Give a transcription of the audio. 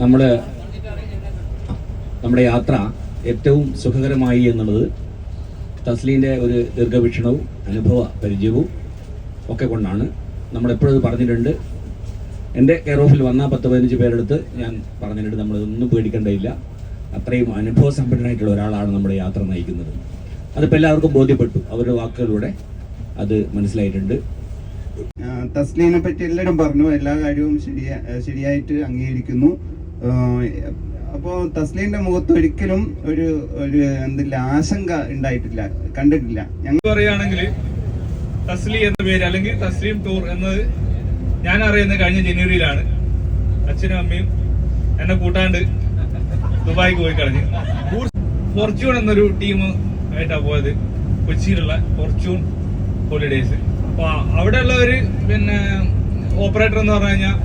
നമ്മുടെ യാത്ര ഏറ്റവും സുഖകരമായി എന്നുള്ളത് തസ്ലീൻ്റെ ഒരു ദീർഘവീക്ഷണവും അനുഭവ പരിചയവും ഒക്കെ കൊണ്ടാണ്. നമ്മളെപ്പോഴും പറഞ്ഞിട്ടുണ്ട്, എൻ്റെ കെയർ ഓഫിൽ വന്ന 10-15 പേരെടുത്ത് ഞാൻ പറഞ്ഞിട്ടുണ്ട് നമ്മളിതൊന്നും പേടിക്കേണ്ടതില്ല, അത്രയും അനുഭവ സമ്പന്നനായിട്ടുള്ള ഒരാളാണ് നമ്മുടെ യാത്ര നയിക്കുന്നത്. അതിപ്പോൾ എല്ലാവർക്കും ബോധ്യപ്പെട്ടു, അവരുടെ വാക്കുകളിലൂടെ അത് മനസ്സിലായിട്ടുണ്ട്. തസ്ലീനെ പറ്റി എല്ലാവരും പറഞ്ഞു, എല്ലാ കാര്യവും ശരിയായിട്ട് അംഗീകരിക്കുന്നു. അപ്പോൾ തസ്ലീന്റെ മുഖത്ത് ഒരിക്കലും ഒരു ആശങ്ക ഉണ്ടായിട്ടില്ല, കണ്ടിട്ടില്ല. ഞങ്ങൾ പറയുകയാണെങ്കിൽ തസ്ലി എന്ന പേര് അല്ലെങ്കിൽ തസ്ലീം ടൂർ എന്നത് ഞാൻ അറിയുന്നത് കഴിഞ്ഞ ജനുവരിയിലാണ്. അച്ഛനും അമ്മയും എന്നെ കൂട്ടാണ്ട് ദുബായിക്ക് പോയി കളഞ്ഞ് ഫോർച്യൂൺ എന്നൊരു ടീം ആയിട്ടാണ് പോയത്, കൊച്ചിയിലുള്ള ഫോർച്യൂൺ ഹോളിഡേയ്സ്. അപ്പൊ അവിടെ ഉള്ളവര് പിന്നെ ഓപ്പറേറ്റർ എന്ന് പറഞ്ഞു കഴിഞ്ഞാൽ